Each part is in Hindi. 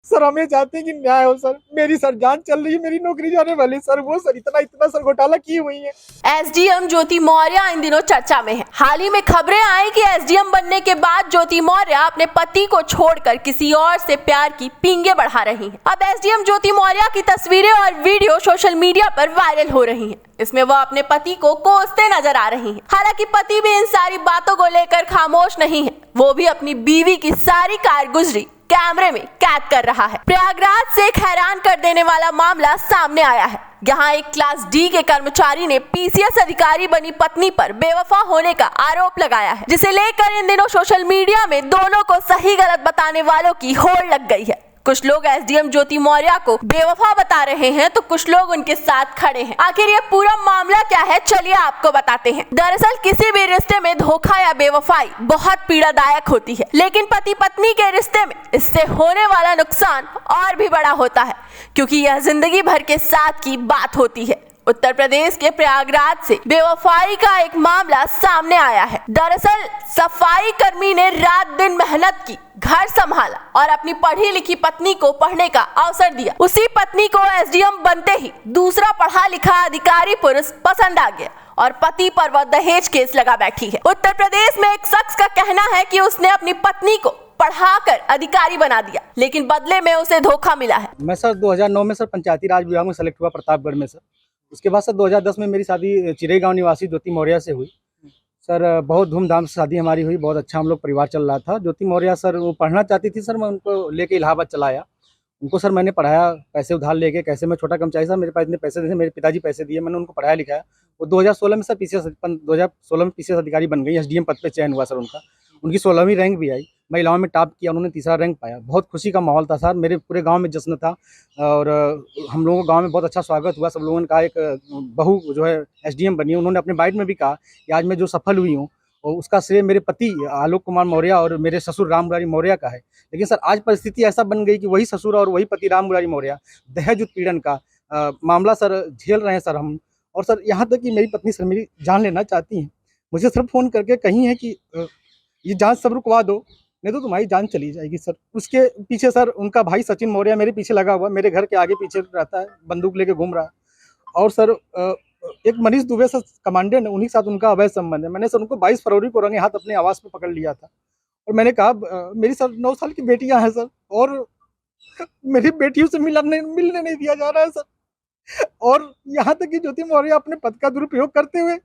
सर हम ये चाहते हैं कि न्याय हो सर। मेरी सर जान चल रही है, मेरी नौकरी जाने वाली सर, वो सर इतना सर घोटाला की हुई है। एसडीएम ज्योति मौर्य इन दिनों चर्चा में है। हाल ही में खबरें आई कि एसडीएम बनने के बाद ज्योति मौर्य अपने पति को छोड़कर किसी और से प्यार की पींगे बढ़ा रही हैं। अब एसडीएम ज्योति मौर्य की तस्वीरें और वीडियो सोशल मीडिया पर वायरल हो रही हैं। इसमें वह अपने पति को कोसते नजर आ रही हैं। हालांकि पति भी इन सारी बातों को लेकर खामोश नहीं है, वो भी अपनी बीवी की सारी कारगुजरी कैमरे में कैद कर रहा है। प्रयागराज से एक हैरान कर देने वाला मामला सामने आया है। यहाँ एक क्लास डी के कर्मचारी ने पीसीएस अधिकारी बनी पत्नी पर बेवफा होने का आरोप लगाया है, जिसे लेकर इन दिनों सोशल मीडिया में दोनों को सही गलत बताने वालों की होड़ लग गई है। कुछ लोग एसडीएम ज्योति मौर्य को बेवफा बता रहे हैं तो कुछ लोग उनके साथ खड़े हैं। आखिर ये पूरा मामला क्या है, चलिए आपको बताते हैं। दरअसल किसी भी रिश्ते में धोखा या बेवफाई बहुत पीड़ादायक होती है, लेकिन पति पत्नी के रिश्ते में इससे होने वाला नुकसान और भी बड़ा होता है, क्योंकि यह जिंदगी भर के साथ की बात होती है। उत्तर प्रदेश के प्रयागराज से बेवफाई का एक मामला सामने आया है। दरअसल सफाई कर्मी ने रात दिन मेहनत की, घर संभाला और अपनी पढ़ी लिखी पत्नी को पढ़ने का अवसर दिया। उसी पत्नी को एसडीएम बनते ही दूसरा पढ़ा लिखा अधिकारी पुरुष पसंद आ गया और पति पर वह दहेज केस लगा बैठी है। उत्तर प्रदेश में एक शख्स का कहना है कि उसने अपनी पत्नी को पढ़ाकर अधिकारी बना दिया, लेकिन बदले में उसे धोखा मिला है। मैं सर 2009 में सर पंचायती राज विभाग में सेलेक्ट हुआ प्रतापगढ़ में सर। उसके बाद सर 2010 में मेरी शादी चिरई गांव निवासी ज्योति मौर्य से हुई सर। बहुत धूमधाम से शादी हमारी हुई, बहुत अच्छा हम लोग परिवार चल रहा था। ज्योति मौर्य सर वो पढ़ना चाहती थी सर, मैं उनको लेके इलाहाबाद चलाया। उनको सर मैंने पढ़ाया, पैसे उधार लेके। कैसे मैं छोटा कर्मचारी सर, मेरे पास इतने पैसे थे, मेरे पिताजी पैसे दिए, मैंने उनको पढ़ाया लिखाया। वो 2016 में सर पीसीएस अधिकारी बन गई, एसडीएम पद पे चयन हुआ सर उनका। उनकी 16वीं रैंक भी आई, महिलाओं में टॉप किया, उन्होंने तीसरा रैंक पाया। बहुत खुशी का माहौल था सर, मेरे पूरे गांव में जश्न था और हम लोगों को गांव में बहुत अच्छा स्वागत हुआ। सब लोगों ने कहा एक बहू जो है एसडीएम बनी है। उन्होंने अपने बाइट में भी कहा कि आज मैं जो सफल हुई हूँ और उसका श्रेय मेरे पति आलोक कुमार मौर्य और मेरे ससुर राम मुरारी मौर्य का है। लेकिन सर आज परिस्थिति ऐसा बन गई कि वही ससुर और वही पति राम मुरारी मौर्य दहेज उत्पीड़न का मामला सर झेल रहे हैं सर हम। और सर यहाँ तक कि मेरी पत्नी सर मेरी जान लेना चाहती हैं, मुझे सर फ़ोन करके कही है कि ये जांच सब रुकवा दो, नहीं तो तुम्हारी जान चली जाएगी सर। उसके पीछे सर उनका भाई सचिन मौर्य मेरे पीछे लगा हुआ, मेरे घर के आगे पीछे रहता है, बंदूक लेके घूम रहा है। और सर एक मनीष दुबे सर कमांडेंट है, उन्हीं के साथ उनका अवैध संबंध है। मैंने सर उनको 22 फरवरी को रंगे हाथ अपने आवास पे पकड़ लिया था और मैंने कहा मेरी सर 9 साल की बेटियां हैं सर और मेरी बेटियों से मिलने नहीं दिया जा रहा है सर। और यहाँ तक कि ज्योति मौर्य अपने पद का दुरुपयोग करते हुए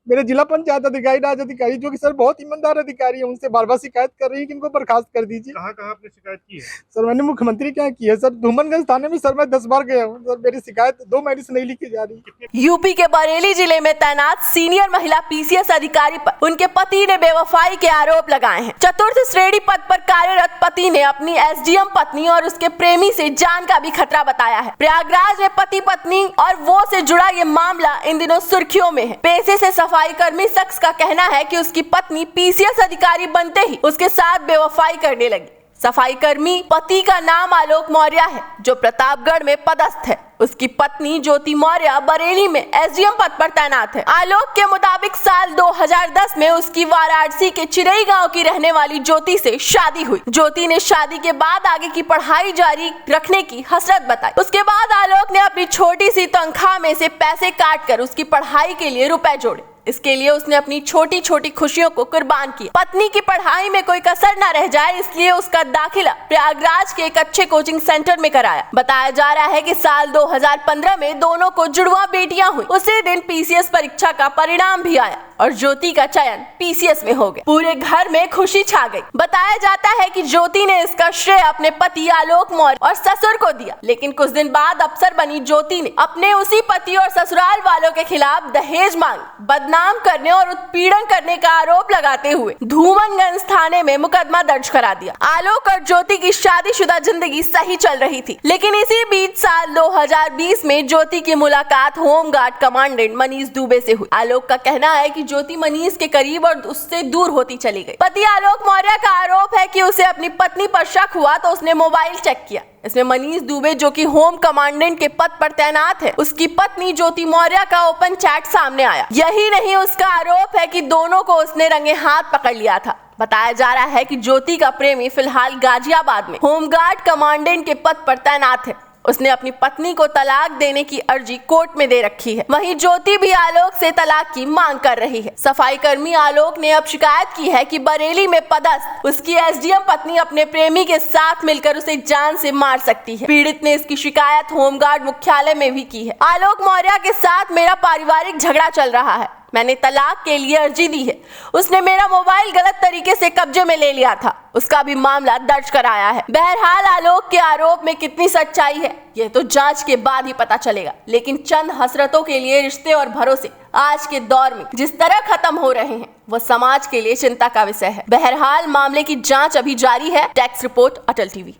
मेरे जिला पंचायत अधिकारी राज अधिकारी जो कि सर बहुत ईमानदार अधिकारी है, उनसे बार बार शिकायत कर रही है कि इनको बर्खास्त कर दीजिए। कहाँ आपने शिकायत की है? सर मैंने मुख्यमंत्री क्या की है सर, धूमनगंज थाने में सर मैं 10 बार गया हूँ सर, मेरी शिकायत 2 महीने से नहीं लिखी जा रही। यूपी के बरेली जिले में तैनात सीनियर महिला पीसीएस अधिकारी पर उनके पति ने बेवफाई के आरोप लगाए हैं। चतुर्थ श्रेणी पद पर कार्यरत पति ने अपनी एसडीएम पत्नी और उसके प्रेमी से जान का भी खतरा बताया है। प्रयागराज में पति पत्नी और वो से जुड़ा ये मामला इन दिनों सुर्खियों में है। पेशे से सफाई कर्मी शख्स का कहना है कि उसकी पत्नी पीसीएस अधिकारी बनते ही उसके साथ बेवफाई करने लगी। सफाई कर्मी पति का नाम आलोक मौर्य है, जो प्रतापगढ़ में पदस्थ है। उसकी पत्नी ज्योति मौर्य बरेली में एसडीएम पद पर तैनात है। आलोक के मुताबिक साल 2010 में उसकी वाराणसी के चिरई गांव की रहने वाली ज्योति से शादी हुई। ज्योति ने शादी के बाद आगे की पढ़ाई जारी रखने की हसरत बताई। उसके बाद आलोक ने अपनी छोटी सी तनख्वाह में से पैसे काटकर उसकी पढ़ाई के लिए रुपए जोड़े। इसके लिए उसने अपनी छोटी छोटी खुशियों को कुर्बान किया। पत्नी की पढ़ाई में कोई कसर न रह जाए, इसलिए उसका दाखिला प्रयागराज के एक अच्छे कोचिंग सेंटर में कराया। बताया जा रहा है कि साल 2015 में दोनों को जुड़वा बेटियां हुई। उसी दिन पीसीएस परीक्षा का परिणाम भी आया और ज्योति का चयन पीसीएस में हो गया। पूरे घर में खुशी छा गई। बताया जाता है कि ज्योति ने इसका श्रेय अपने पति आलोक मौर्य और ससुर को दिया, लेकिन कुछ दिन बाद अफसर बनी ज्योति ने अपने उसी पति और ससुराल वालों के खिलाफ दहेज मांग, बदनाम करने और उत्पीड़न करने का आरोप लगाते हुए धूमनगंज थाने में मुकदमा दर्ज करा दिया। आलोक और ज्योति की शादीशुदा जिंदगी सही चल रही थी, लेकिन इसी बीच साल 2020 में ज्योति की मुलाकात होमगार्ड कमांडेंट मनीष दुबे से हुई। आलोक का कहना है कि ज्योति मनीष के करीब और उससे दूर होती चली गई। पति आलोक मौर्य का आरोप है कि उसे अपनी पत्नी पर शक हुआ तो उसने मोबाइल चेक किया। इसमें मनीष दुबे, जो कि होम कमांडेंट के पद पर तैनात है, उसकी पत्नी ज्योति मौर्य का ओपन चैट सामने आया। यही नहीं, उसका आरोप है कि दोनों को उसने रंगे हाथ पकड़ लिया था। बताया जा रहा है कि ज्योति का प्रेमी फिलहाल गाजियाबाद में होमगार्ड कमांडेंट के पद पर तैनात है। उसने अपनी पत्नी को तलाक देने की अर्जी कोर्ट में दे रखी है। वहीं ज्योति भी आलोक से तलाक की मांग कर रही है। सफाई कर्मी आलोक ने अब शिकायत की है कि बरेली में पदस्थ उसकी एसडीएम पत्नी अपने प्रेमी के साथ मिलकर उसे जान से मार सकती है। पीड़ित ने इसकी शिकायत होमगार्ड मुख्यालय में भी की है। आलोक मौर्य के साथ मेरा पारिवारिक झगड़ा चल रहा है, मैंने तलाक के लिए अर्जी दी है। उसने मेरा मोबाइल गलत तरीके से कब्जे में ले लिया था, उसका भी मामला दर्ज कराया है। बहरहाल आलोक के आरोप में कितनी सच्चाई है यह तो जांच के बाद ही पता चलेगा, लेकिन चंद हसरतों के लिए रिश्ते और भरोसे आज के दौर में जिस तरह खत्म हो रहे हैं वो समाज के लिए चिंता का विषय है। बहरहाल मामले की जांच अभी जारी है। डेस्क रिपोर्ट, अटल टीवी।